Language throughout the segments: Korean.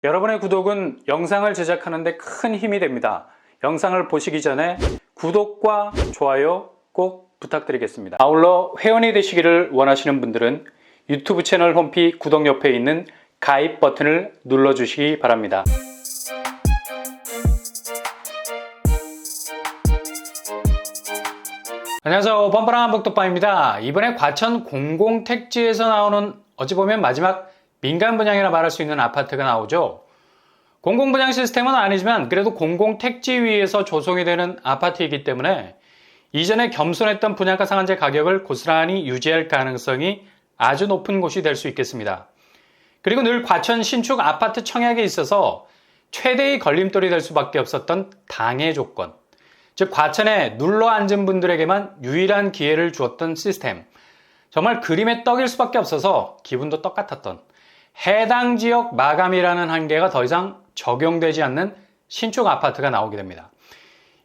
여러분의 구독은 영상을 제작하는 데 큰 힘이 됩니다. 영상을 보시기 전에 구독과 좋아요 꼭 부탁드리겠습니다. 아울러 회원이 되시기를 원하시는 분들은 유튜브 채널 홈피 구독 옆에 있는 가입 버튼을 눌러주시기 바랍니다. 안녕하세요. 뻔뻔한 복덕방입니다. 이번에 과천 공공택지에서 나오는 어찌 보면 마지막 민간 분양이라 말할 수 있는 아파트가 나오죠. 공공분양 시스템은 아니지만 그래도 공공택지 위에서 조성이 되는 아파트이기 때문에 이전에 겸손했던 분양가 상한제 가격을 고스란히 유지할 가능성이 아주 높은 곳이 될 수 있겠습니다. 그리고 늘 과천 신축 아파트 청약에 있어서 최대의 걸림돌이 될 수밖에 없었던 당해 조건, 즉 과천에 눌러 앉은 분들에게만 유일한 기회를 주었던 시스템, 정말 그림의 떡일 수밖에 없어서 기분도 떡 같았던 해당 지역 마감이라는 한계가 더 이상 적용되지 않는 신축 아파트가 나오게 됩니다.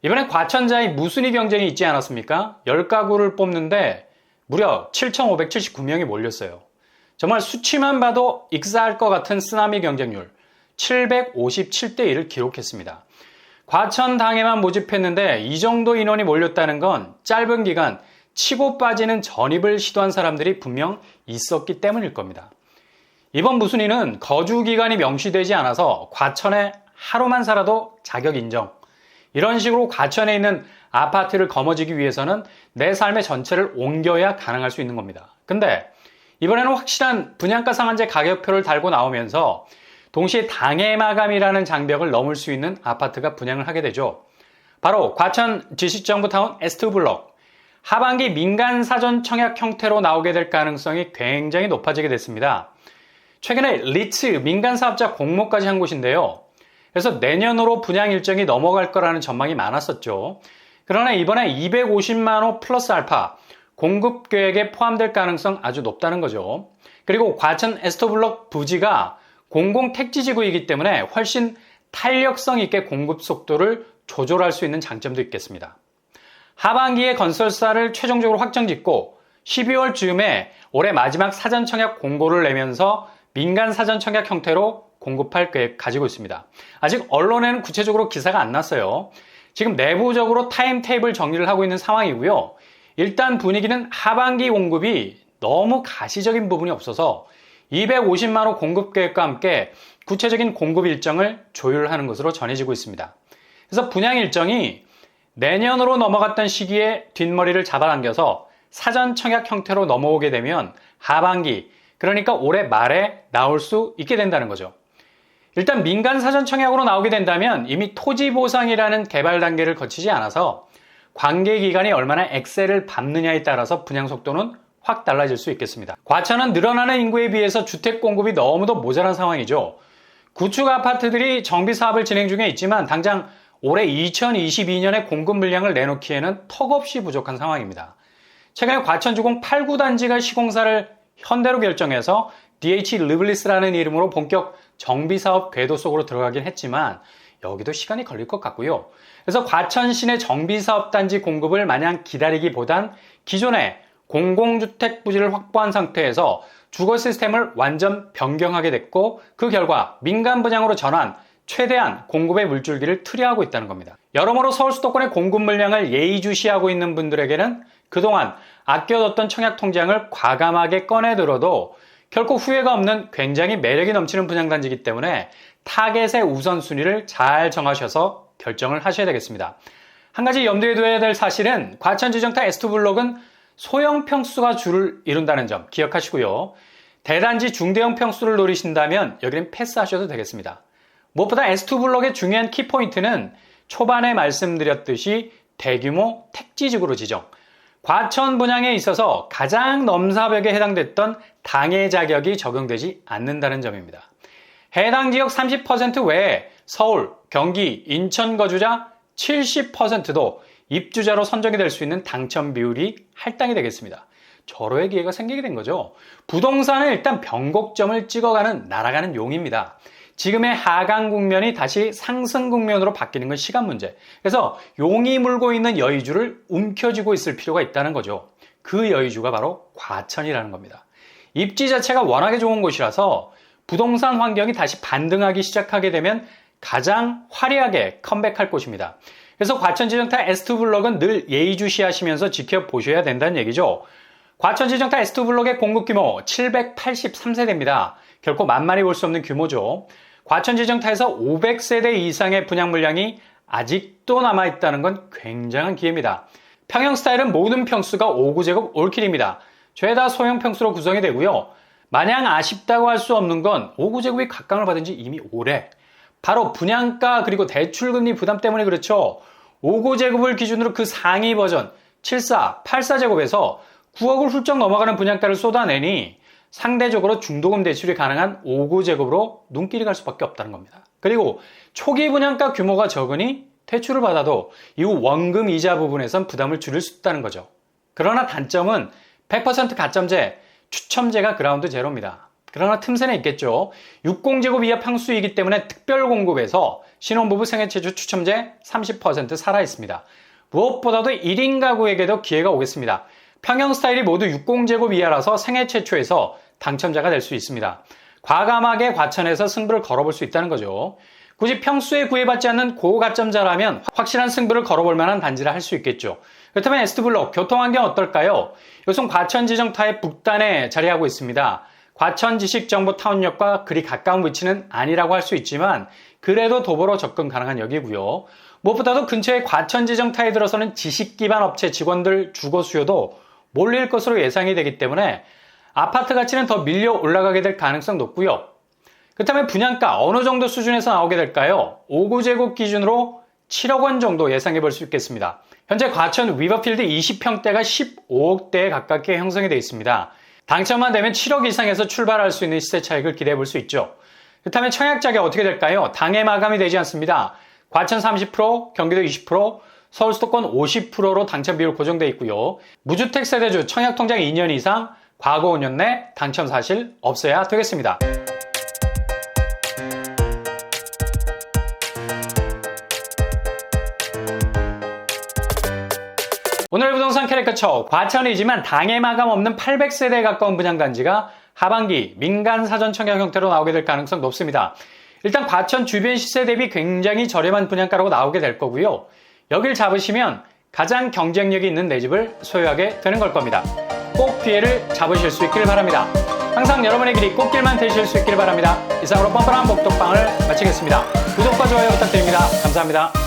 이번에 과천자의 무순위 경쟁이 있지 않았습니까? 10가구를 뽑는데 무려 7,579명이 몰렸어요. 정말 수치만 봐도 익사할 것 같은 쓰나미 경쟁률 757대 1을 기록했습니다. 과천당에만 모집했는데 이 정도 인원이 몰렸다는 건 짧은 기간 치고 빠지는 전입을 시도한 사람들이 분명 있었기 때문일 겁니다. 이번 무순위는 거주 기간이 명시되지 않아서 과천에 하루만 살아도 자격 인정, 이런 식으로 과천에 있는 아파트를 거머쥐기 위해서는 내 삶의 전체를 옮겨야 가능할 수 있는 겁니다. 근데 이번에는 확실한 분양가 상한제 가격표를 달고 나오면서 동시에 당해 마감이라는 장벽을 넘을 수 있는 아파트가 분양을 하게 되죠. 바로 과천 지식정보타운 에스트블록, 하반기 민간 사전 청약 형태로 나오게 될 가능성이 굉장히 높아지게 됐습니다. 최근에 리츠 민간사업자 공모까지 한 곳인데요. 그래서 내년으로 분양 일정이 넘어갈 거라는 전망이 많았었죠. 그러나 이번에 250만 호 플러스 알파 공급 계획에 포함될 가능성 아주 높다는 거죠. 그리고 과천 에스터블록 부지가 공공택지지구이기 때문에 훨씬 탄력성 있게 공급 속도를 조절할 수 있는 장점도 있겠습니다. 하반기에 건설사를 최종적으로 확정짓고 12월 즈음에 올해 마지막 사전 청약 공고를 내면서 민간 사전 청약 형태로 공급할 계획 가지고 있습니다. 아직 언론에는 구체적으로 기사가 안 났어요. 지금 내부적으로 타임테이블 정리를 하고 있는 상황이고요. 일단 분위기는 하반기 공급이 너무 가시적인 부분이 없어서 250만 호 공급 계획과 함께 구체적인 공급 일정을 조율하는 것으로 전해지고 있습니다. 그래서 분양 일정이 내년으로 넘어갔던 시기에 뒷머리를 잡아당겨서 사전 청약 형태로 넘어오게 되면 하반기, 그러니까 올해 말에 나올 수 있게 된다는 거죠. 일단 민간 사전 청약으로 나오게 된다면 이미 토지 보상이라는 개발 단계를 거치지 않아서 관계 기간이 얼마나 엑셀을 밟느냐에 따라서 분양 속도는 확 달라질 수 있겠습니다. 과천은 늘어나는 인구에 비해서 주택 공급이 너무도 모자란 상황이죠. 구축 아파트들이 정비 사업을 진행 중에 있지만 당장 올해 2022년에 공급 물량을 내놓기에는 턱없이 부족한 상황입니다. 최근에 과천주공 8구 단지가 시공사를 현대로 결정해서 DH 리블리스라는 이름으로 본격 정비사업 궤도 속으로 들어가긴 했지만 여기도 시간이 걸릴 것 같고요. 그래서 과천 시내 정비사업단지 공급을 마냥 기다리기보단 기존에 공공주택 부지를 확보한 상태에서 주거 시스템을 완전 변경하게 됐고 그 결과 민간 분양으로 전환, 최대한 공급의 물줄기를 트리하고 있다는 겁니다. 여러모로 서울 수도권의 공급 물량을 예의주시하고 있는 분들에게는 그동안 아껴뒀던 청약 통장을 과감하게 꺼내들어도 결코 후회가 없는 굉장히 매력이 넘치는 분양단지이기 때문에 타겟의 우선순위를 잘 정하셔서 결정을 하셔야 되겠습니다. 한 가지 염두에 둬야 될 사실은 과천지정타 에스트블록은 소형 평수가 주를 이룬다는 점 기억하시고요. 대단지 중대형 평수를 노리신다면 여기는 패스하셔도 되겠습니다. 무엇보다 에스트블록의 중요한 키포인트는 초반에 말씀드렸듯이 대규모 택지지구로 지정, 과천 분양에 있어서 가장 넘사벽에 해당됐던 당해 자격이 적용되지 않는다는 점입니다. 해당 지역 30% 외에 서울, 경기, 인천 거주자 70%도 입주자로 선정이 될 수 있는 당첨 비율이 할당이 되겠습니다. 절호의 기회가 생기게 된 거죠. 부동산은 일단 변곡점을 찍어가는 날아가는 용입니다. 지금의 하강 국면이 다시 상승 국면으로 바뀌는 건 시간 문제. 그래서 용이 물고 있는 여의주를 움켜쥐고 있을 필요가 있다는 거죠. 그 여의주가 바로 과천이라는 겁니다. 입지 자체가 워낙에 좋은 곳이라서 부동산 환경이 다시 반등하기 시작하게 되면 가장 화려하게 컴백할 곳입니다. 그래서 과천지정타 S2블럭은 늘 예의주시하시면서 지켜보셔야 된다는 얘기죠. 과천지정타 S2블럭의 공급 규모 783세대입니다. 결코 만만히 볼 수 없는 규모죠. 과천지정타에서 500세대 이상의 분양 물량이 아직도 남아있다는 건 굉장한 기회입니다. 평형 스타일은 모든 평수가 5구제곱 올킬입니다. 죄다 소형 평수로 구성이 되고요. 마냥 아쉽다고 할 수 없는 건 5구제곱이 각광을 받은 지 이미 오래. 바로 분양가 그리고 대출금리 부담 때문에 그렇죠. 5구제곱을 기준으로 그 상위 버전 74, 84제곱에서 9억을 훌쩍 넘어가는 분양가를 쏟아내니 상대적으로 중도금 대출이 가능한 5구제곱으로 눈길이 갈 수밖에 없다는 겁니다. 그리고 초기 분양가 규모가 적으니 대출을 받아도 이후 원금 이자 부분에선 부담을 줄일 수 있다는 거죠. 그러나 단점은 100% 가점제, 추첨제가 그라운드 제로입니다. 그러나 틈새는 있겠죠. 60제곱 이하 평수이기 때문에 특별 공급에서 신혼부부 생애 최초 추첨제 30% 살아있습니다. 무엇보다도 1인 가구에게도 기회가 오겠습니다. 평형 스타일이 모두 60제곱 이하라서 생애 최초에서 당첨자가 될 수 있습니다. 과감하게 과천에서 승부를 걸어볼 수 있다는 거죠. 굳이 평수에 구애받지 않는 고가점자라면 확실한 승부를 걸어볼 만한 단지를 할 수 있겠죠. 그렇다면 S2블럭 교통환경 어떨까요? 요즘 과천지정타의 북단에 자리하고 있습니다. 과천지식정보타운역과 그리 가까운 위치는 아니라고 할 수 있지만 그래도 도보로 접근 가능한 역이고요. 무엇보다도 근처에 과천지정타에 들어서는 지식기반 업체 직원들 주거 수요도 몰릴 것으로 예상이 되기 때문에 아파트 가치는 더 밀려 올라가게 될 가능성 높고요. 그렇다면 분양가 어느 정도 수준에서 나오게 될까요? 5구제곱 기준으로 7억 원 정도 예상해 볼 수 있겠습니다. 현재 과천 위버필드 20평대가 15억대에 가깝게 형성이 되어 있습니다. 당첨만 되면 7억 이상에서 출발할 수 있는 시세 차익을 기대해 볼 수 있죠. 그렇다면 청약자가 어떻게 될까요? 당해 마감이 되지 않습니다. 과천 30%, 경기도 20%, 서울 수도권 50%로 당첨 비율 고정되어 있고요. 무주택 세대주 청약 통장 2년 이상, 과거 5년 내 당첨 사실 없어야 되겠습니다. 오늘 부동산 캐릭터처 과천이지만 당해 마감 없는 800세대에 가까운 분양단지가 하반기 민간 사전 청약 형태로 나오게 될 가능성 높습니다. 일단 과천 주변 시세 대비 굉장히 저렴한 분양가로 나오게 될 거고요. 여길 잡으시면 가장 경쟁력이 있는 내 집을 소유하게 되는 걸 겁니다. 꼭 기회를 잡으실 수 있길 바랍니다. 항상 여러분의 길이 꽃길만 되실 수 있길 바랍니다. 이상으로 뻔뻔한 목독방을 마치겠습니다. 구독과 좋아요 부탁드립니다. 감사합니다.